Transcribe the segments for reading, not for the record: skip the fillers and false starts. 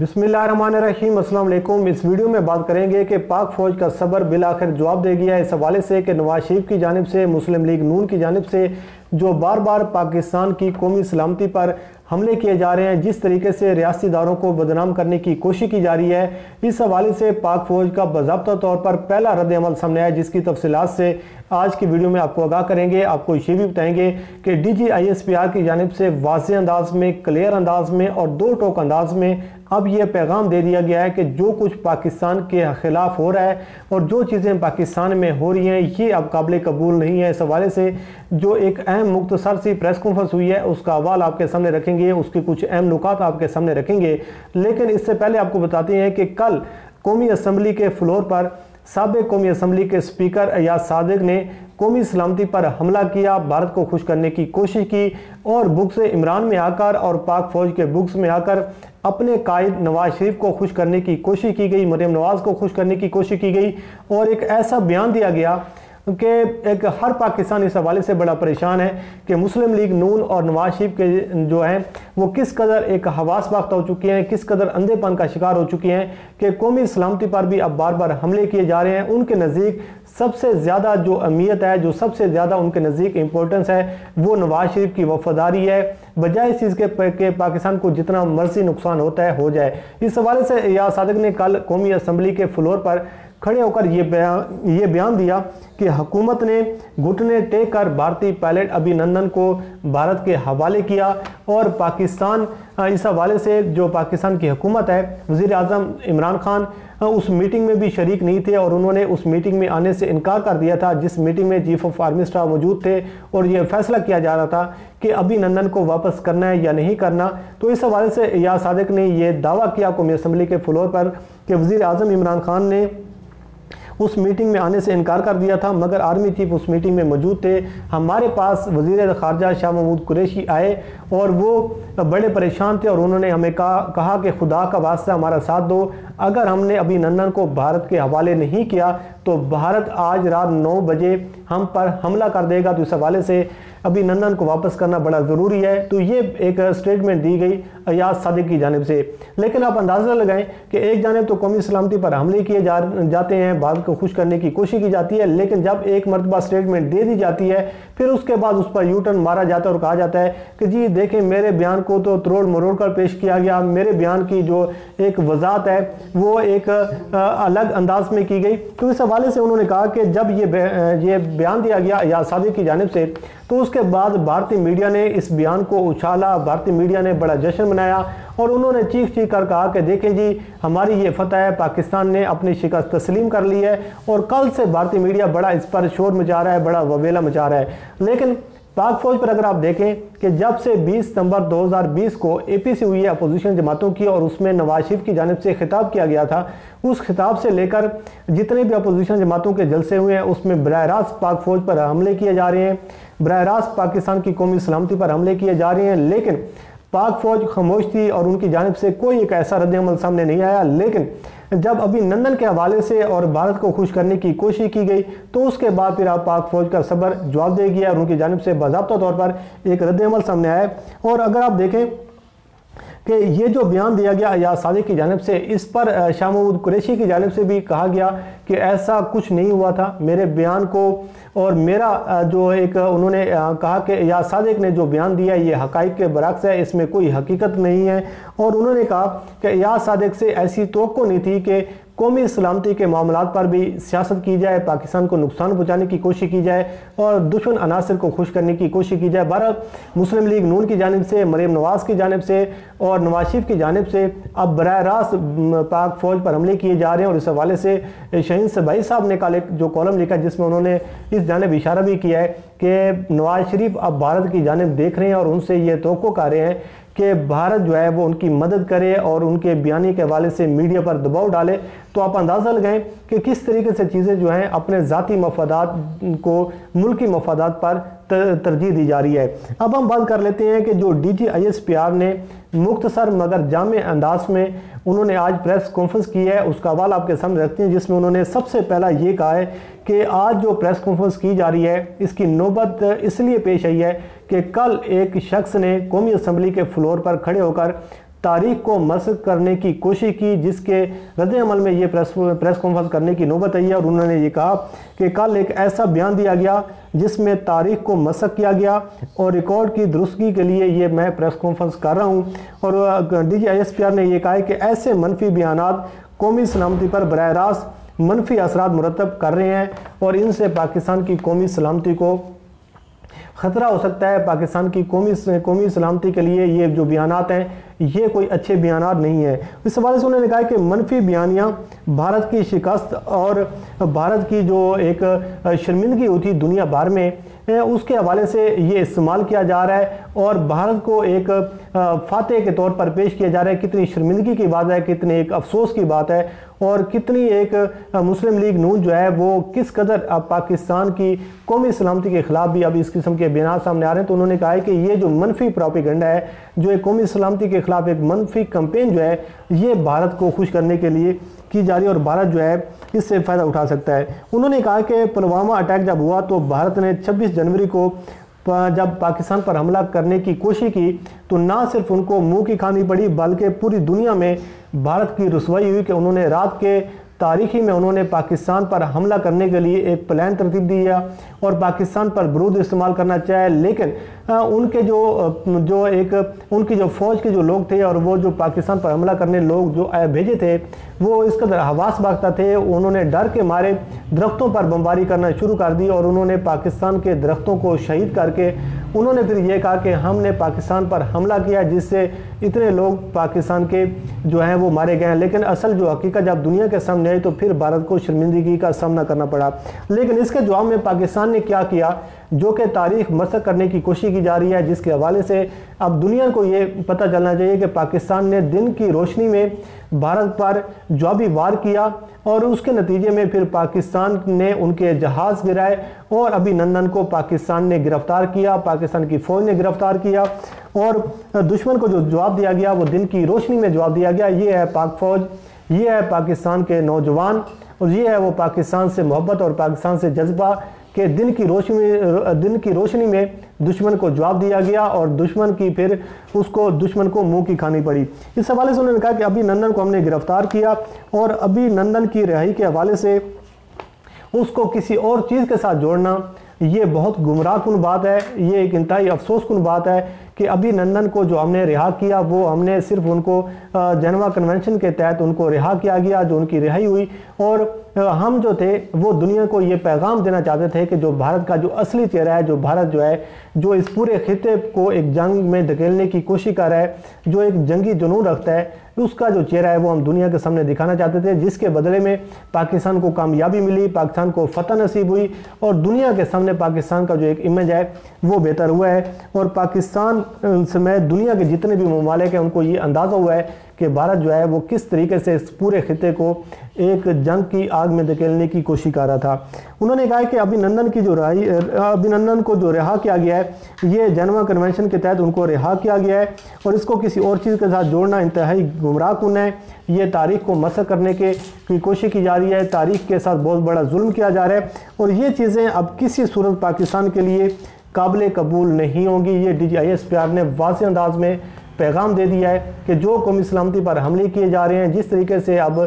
बिस्मिल्लाहिर्रहमानिर्रहीम, अस्सलाम वालेकुम। इस वीडियो में बात करेंगे कि पाक फ़ौज का सब्र बिलाखिर जवाब दे गया इस हवाले से कि नवाज शरीफ की जानिब से, मुस्लिम लीग नून की जानिब से जो बार बार पाकिस्तान की कौमी सलामती पर हमले किए जा रहे हैं, जिस तरीके से रियासती इदारों को बदनाम करने की कोशिश की जा रही है, इस हवाले से पाक फ़ौज का बाज़ाब्ता तौर पर पहला रद्द अमल सामने आया, जिसकी तफसीलात से आज की वीडियो में आपको आगाह करेंगे। आपको ये भी बताएंगे कि DGISPR की जानिब से वाज़ेह अंदाज में, क्लियर अंदाज में और दो टोक अंदाज में अब यह पैगाम दे दिया गया है कि जो कुछ पाकिस्तान के खिलाफ हो रहा है और जो चीज़ें पाकिस्तान में हो रही हैं, ये अब काबिल कबूल नहीं है। इस हवाले से जो एक अहम मुख्तसर सी प्रेस कॉन्फ्रेंस हुई है, उसका हवाला आपके सामने रखेंगे, उसकी कुछ अहम नुकात आपके सामने रखेंगे। लेकिन इससे पहले आपको बताते हैं कि कल कौमी असम्बली के फ्लोर पर साबिक़ कौमी असम्बली के स्पीकर अयाज सादिक ने कौमी सलामती पर हमला किया, भारत को खुश करने की कोशिश की और बुक्स इमरान में आकर और पाक फ़ौज के बुक्स में आकर अपने कायद नवाज शरीफ को खुश करने की कोशिश की गई, मरीम नवाज़ को खुश करने की कोशिश की गई और एक ऐसा बयान दिया गया कि एक हर पाकिस्तान इस हवाले से बड़ा परेशान है कि मुस्लिम लीग नून और नवाज शरीफ के जो हैं वो किस कदर एक हवास बाख्ता हो चुके हैं, किस कदर अंधेपन का शिकार हो चुके हैं कि कौमी सलामती पर भी अब बार बार हमले किए जा रहे हैं। उनके नज़दीक सबसे ज़्यादा जो अहमियत है, जो सबसे ज़्यादा उनके नज़दीक इम्पोर्टेंस है, वो नवाज शरीफ की वफादारी है, बजाय इस चीज़ के पाकिस्तान को जितना मर्जी नुकसान होता है हो जाए। इस हवाले से अयाज सादिक ने कल कौमी असम्बली के फ्लोर पर खड़े होकर ये बयान दिया कि हुकूमत ने घुटने टेक कर भारतीय पायलट अभिनंदन को भारत के हवाले किया और पाकिस्तान इस हवाले से जो पाकिस्तान की हुकूमत है, वज़ीर आज़म इमरान खान उस मीटिंग में भी शरीक नहीं थे और उन्होंने उस मीटिंग में आने से इनकार कर दिया था, जिस मीटिंग में चीफ ऑफ आर्मी स्टाफ मौजूद थे और ये फैसला किया जा रहा था कि अभिनंदन को वापस करना है या नहीं करना। तो इस हवाले से अयाज सादिक ने यह दावा किया कौमी असम्बली के फ्लोर पर कि वज़ीर आज़म इमरान खान ने उस मीटिंग में आने से इनकार कर दिया था, मगर आर्मी चीफ उस मीटिंग में मौजूद थे। हमारे पास वज़ीर ख़ारजा शाह महमूद कुरैशी आए और वो बड़े परेशान थे और उन्होंने हमें कहा कि खुदा का वास्ता हमारा साथ दो, अगर हमने अभिनंदन को भारत के हवाले नहीं किया तो भारत आज रात 9 बजे हम पर हमला कर देगा। तो इस हवाले से अभिनंदन को वापस करना बड़ा ज़रूरी है। तो ये एक स्टेटमेंट दी गई अयाज सादिक की जानिब से। लेकिन आप अंदाज़ा लगाएं कि एक जानिब तो कौमी सलामती पर हमले किए जाते हैं, भारत को खुश करने की कोशिश की जाती है, लेकिन जब एक मरतबा स्टेटमेंट दे दी जाती है फिर उसके बाद उस पर यू टर्न मारा जाता है और कहा जाता है कि जी देखें, मेरे बयान को तो तोड़ मरोड़ कर पेश किया गया, मेरे बयान की जो एक वजाहत है वो एक अलग अंदाज में की गई। तो इस हवाले से उन्होंने कहा कि जब ये बयान दिया गया अयाज सादिक की जानिब से, तो उसके बाद भारतीय मीडिया ने इस बयान को उछाला, भारतीय मीडिया ने बड़ा जश्न मनाया और उन्होंने चीख कर कहा कि देखें जी, हमारी ये फतह है, पाकिस्तान ने अपनी शिकस्त तस्लीम कर ली है। और कल से भारतीय मीडिया बड़ा इस पर शोर मचा रहा है, बड़ा ववेला मचा रहा है। लेकिन पाक फ़ौज पर अगर आप देखें कि जब से 20 सितंबर 2020 को APC हुई है अपोजिशन जमातों की और उसमें नवाज शरीफ की जानिब से खिताब किया गया था, उस खिताब से लेकर जितने भी अपोजिशन जमातों के जलसे हुए हैं उसमें बराह रास्त पाक फ़ौज पर हमले किए जा रहे हैं, बराह रास्त पाकिस्तान की कौमी सलामती पर हमले किए जा रहे हैं। लेकिन पाक फ़ौज खामोश थी और उनकी जानिब से कोई एक ऐसा रद्द-ए-अमल सामने नहीं आया। लेकिन जब अभिनंदन के हवाले से और भारत को खुश करने की कोशिश की गई तो उसके बाद फिर आप पाक फ़ौज का सब्र जवाब दे गया और उनकी जानिब से बाज़ाब्ता तौर पर एक रद्द-ए-अमल सामने आया। और अगर आप देखें कि ये जो बयान दिया गया अयाज सादिक की जानिब से, इस पर शाह महमूद कुरैशी की जानिब से भी कहा गया कि ऐसा कुछ नहीं हुआ था, मेरे बयान को और मेरा जो एक उन्होंने कहा कि अयाज सादिक ने जो बयान दिया ये हक़ाइक़ के बरअक्स है, इसमें कोई हकीकत नहीं है। और उन्होंने कहा कि अयाज सादिक से ऐसी तवक्को नहीं थी कि कौमी सलामती के मामलात पर भी सियासत की जाए, पाकिस्तान को नुकसान पहुँचाने की कोशिश की जाए और दुश्मन अनासर को खुश करने की कोशिश की जाए। भारत मुस्लिम लीग नून की जानिब से, मरीम नवाज़ की जानिब से और नवाज शरीफ की जानिब से अब बराह रास्त पाक फ़ौज पर हमले किए जा रहे हैं। और इस हवाले से शहीन सबाई साहब ने कल एक जो कॉलम लिखा जिसमें उन्होंने इस जानिब इशारा भी किया है कि नवाज शरीफ अब भारत की जानिब देख रहे हैं और उनसे ये तवक्को कर रहे हैं कि भारत जो है वो उनकी मदद करे और उनके बयानी के हवाले से मीडिया पर दबाव डाले। तो आप अंदाज़ा लगाएं कि किस तरीके से चीज़ें जो हैं अपने ज़ाती मफादात को मुल्की मफादात पर तरजीह दी जा रही है। अब हम बात कर लेते हैं कि जो DGISPR ने मुख्तसर मगर जामे अंदाज में उन्होंने आज प्रेस कॉन्फ्रेंस की है, उसका हवाला आपके सामने रखते हैं, जिसमें उन्होंने सबसे पहला ये कहा है कि आज जो प्रेस कॉन्फ्रेंस की जा रही है इसकी नौबत इसलिए पेश आई है कि कल एक शख्स ने कौमी असम्बली के फ्लोर पर खड़े होकर तारीख को मसख करने की कोशिश की, जिसके रद्द-ए-अमल में ये प्रेस कॉन्फ्रेंस करने की नौबत आई है। और उन्होंने ये कहा कि कल एक ऐसा बयान दिया गया जिसमें तारीख को मसख किया गया और रिकॉर्ड की दुरुस्तगी के लिए ये मैं प्रेस कॉन्फ्रेंस कर रहा हूँ। और DGISPR ने यह कहा है कि ऐसे मनफी बयानात कौमी सलामती पर बराह रास्त मनफी असरात मुरतब कर रहे हैं और इनसे पाकिस्तान की कौमी सलामती को ख़तरा हो सकता है। पाकिस्तान की कौमी सलामती के लिए ये जो बयानात हैं ये कोई अच्छे बयानात नहीं है। इस हवाले से उन्होंने कहा कि मनफी बयानियाँ भारत की शिकस्त और भारत की जो एक शर्मिंदगी होती दुनिया भर में उसके हवाले से ये इस्तेमाल किया जा रहा है और भारत को एक फातेह के तौर पर पेश किया जा रहा है। कितनी शर्मिंदगी की बात है, कितनी एक अफसोस की बात है और कितनी एक मुस्लिम लीग नून जो है वो किस कदर अब पाकिस्तान की कौमी सलामती के खिलाफ भी अब इस किस्म के बयान सामने आ रहे हैं। तो उन्होंने कहा है कि ये जो मनफी प्रोपेगेंडा है, जो एक कौमी सलामती के खिलाफ एक मनफी कैंपेन जो है ये भारत को खुश करने के लिए की जा रही है और भारत जो है इससे फ़ायदा उठा सकता है। उन्होंने कहा कि पुलवामा अटैक जब हुआ तो भारत ने 26 जनवरी को जब पाकिस्तान पर हमला करने की कोशिश की तो ना सिर्फ उनको मुंह की खानी पड़ी बल्कि पूरी दुनिया में भारत की रुसवाई हुई कि उन्होंने रात के तारीखी में उन्होंने पाकिस्तान पर हमला करने के लिए एक प्लान तरतीब दिया और पाकिस्तान पर बरूद इस्तेमाल करना चाहे। लेकिन उनके उनकी जो फ़ौज के जो लोग थे और वो जो पाकिस्तान पर हमला करने लोग जो भेजे थे वो इस कदर हवास बाख्ता थे, उन्होंने डर के मारे दरख्तों पर बमबारी करना शुरू कर दी और उन्होंने पाकिस्तान के दरख्तों को शहीद करके उन्होंने फिर ये कहा कि हमने पाकिस्तान पर हमला किया जिससे इतने लोग पाकिस्तान के जो हैं वो मारे गए हैं। लेकिन असल जो हकीकत जब दुनिया के सामने आई तो फिर भारत को शर्मिंदगी का सामना करना पड़ा। लेकिन इसके जवाब में पाकिस्तान ने क्या किया, जो कि तारीख मसख करने की कोशिश की जा रही है, जिसके हवाले से अब दुनिया को ये पता चलना चाहिए कि पाकिस्तान ने दिन की रोशनी में भारत पर जवाबी वार किया और उसके नतीजे में फिर पाकिस्तान ने उनके जहाज़ गिराए और अभिनंदन को पाकिस्तान ने गिरफ्तार किया, पाकिस्तान की फ़ौज ने गिरफ्तार किया और दुश्मन को जो जवाब दिया गया वो दिन की रोशनी में जवाब दिया गया। ये है पाक फ़ौज, ये है पाकिस्तान के नौजवान और ये है वो पाकिस्तान से मोहब्बत और पाकिस्तान से जज्बा कि दिन की रोशनी में दुश्मन को जवाब दिया गया और दुश्मन को मुंह की खानी पड़ी। इस हवाले से उन्होंने कहा कि अभिनंदन को हमने गिरफ्तार किया और अभिनंदन की रिहाई के हवाले से उसको किसी और चीज़ के साथ जोड़ना ये बहुत गुमराहकुन बात है, ये एक इंतहाई अफसोसकुन बात है कि अभिनंदन को जो हमने रिहा किया वो हमने सिर्फ उनको जेनेवा कन्वेंशन के तहत उनको रिहा किया गया, जो उनकी रिहाई हुई और हम जो थे वो दुनिया को ये पैगाम देना चाहते थे कि जो भारत का जो असली चेहरा है, जो भारत जो है जो इस पूरे खिते को एक जंग में धकेलने की कोशिश कर रहा है, जो एक जंगी जुनून रखता है, उसका जो चेहरा है वो हम दुनिया के सामने दिखाना चाहते थे, जिसके बदले में पाकिस्तान को कामयाबी मिली, पाकिस्तान को फतह नसीब हुई और दुनिया के सामने पाकिस्तान का जो एक इमेज है वो बेहतर हुआ है और पाकिस्तान समेत दुनिया के जितने भी ममालिक हैं उनको ये अंदाज़ा हुआ है कि भारत जो है वो किस तरीके से इस पूरे खिते को एक जंग की आग में धकेलने की कोशिश कर रहा था। उन्होंने कहा कि अभिनंदन को जो रिहा किया गया है ये जेनेवा कन्वेंशन के तहत उनको रिहा किया गया है और इसको किसी और चीज़ के साथ जोड़ना इंतहाई गुमराहकुन है। ये तारीख को मसख करने की कोशिश की जा रही है, तारीख के साथ बहुत बड़ा जुल्म किया जा रहा है और ये चीज़ें अब किसी सूरत पाकिस्तान के लिए काबिल कबूल नहीं होंगी। ये DGISPR ने वाज़ेह अंदाज में पैगाम दे दिया है कि जो कौमी सलामती पर हमले किए जा रहे हैं, जिस तरीके से अब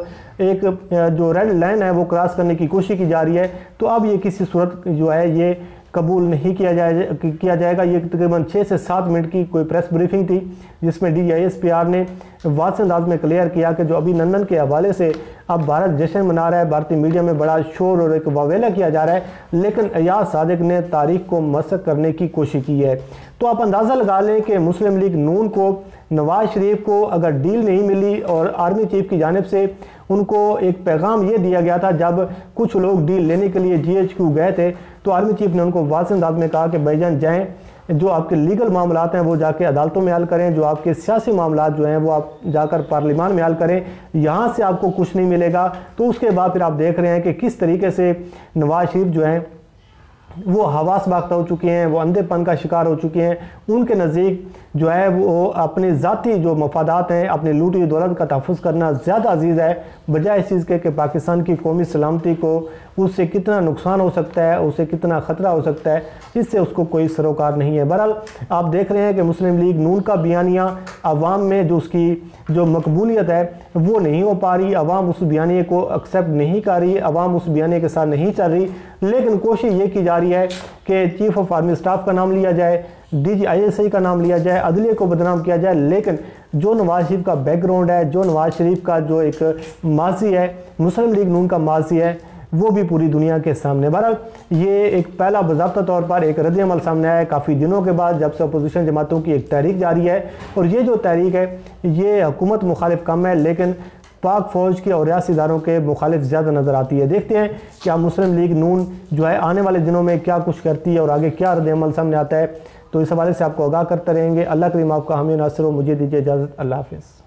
एक जो रेड लाइन है वो क्रॉस करने की कोशिश की जा रही है, तो अब ये किसी सूरत जो है ये कबूल नहीं किया जाएगा। ये तकरीबन 6 से 7 मिनट की कोई प्रेस ब्रीफिंग थी जिसमें DGISPR ने वाज़ेह अंदाज में क्लियर किया कि जो अभिनंदन के हवाले से अब भारत जश्न मना रहा है, भारतीय मीडिया में बड़ा शोर और एक वावेला किया जा रहा है, लेकिन अयाज सादिक ने तारीख को मसख करने की कोशिश की है। तो आप अंदाज़ा लगा लें कि मुस्लिम लीग नून को नवाज शरीफ को अगर डील नहीं मिली और आर्मी चीफ की जानिब से उनको एक पैगाम ये दिया गया था, जब कुछ लोग डील लेने के लिए GHQ गए थे तो आर्मी चीफ ने उनको वाज़ेह अंदाज में कहा कि भाईजान जाएँ, जो आपके लीगल मामलात हैं वो जाके अदालतों में हल करें, जो आपके सियासी मामलात जो हैं वो आप जाकर पार्लियामान में हल करें, यहाँ से आपको कुछ नहीं मिलेगा। तो उसके बाद फिर आप देख रहे हैं कि किस तरीके से नवाज शरीफ जो हैं वो हवास बाख्ता हो चुके हैं, वो अंधेपन का शिकार हो चुके हैं। उनके नज़दीक जो है वो अपने ज़ाती जो मफादात हैं, अपनी लूटी हुई दौलत का तहफ़्फ़ुज़ करना ज़्यादा अजीज़ है, बजाय इस चीज़ के कि पाकिस्तान की कौमी सलामती को उससे कितना नुकसान हो सकता है, उससे कितना ख़तरा हो सकता है, इससे उसको कोई सरोकार नहीं है। बहरहाल आप देख रहे हैं कि मुस्लिम लीग नून का बयानिया अवाम में जो उसकी जो मकबूलियत है वो नहीं हो पा रही, अवाम उस बयानिए को एक्सेप्ट नहीं कर रही, अवाम उस बयानिए के साथ नहीं चल रही। लेकिन कोशिश ये की जा रही है कि चीफ ऑफ आर्मी स्टाफ का नाम लिया जाए, DGI का नाम लिया जाए, अदलिया को बदनाम किया जाए, लेकिन जो नवाज शरीफ का बैकग्राउंड है, जो नवाज शरीफ का जो एक माजी है, मुस्लिम लीग नून का माजी है, वो भी पूरी दुनिया के सामने। बहरहाल ये एक पहला बाज़ाब्ता तौर पर एक रद्द अमल सामने आया है काफ़ी दिनों के बाद, जब से अपोजिशन जमातों की एक तहरीक जारी है। और ये जो तहरीक है ये हुकूमत मुखालिफ कम है, लेकिन पाक फ़ौज के और रियासी इदारों के मुखालिफ ज़्यादा नज़र आती है। देखते हैं क्या मुस्लिम लीग नून जो है आने वाले दिनों में क्या कुछ करती है और आगे क्या रद्द अमल सामने आता है। तो इस हवाले से आपको आगाह करते रहेंगे। अल्लाह करीम आपका हामी नासिर हो। मुझे दीजिए इजाज़त। अल्लाह हाफ़िज़।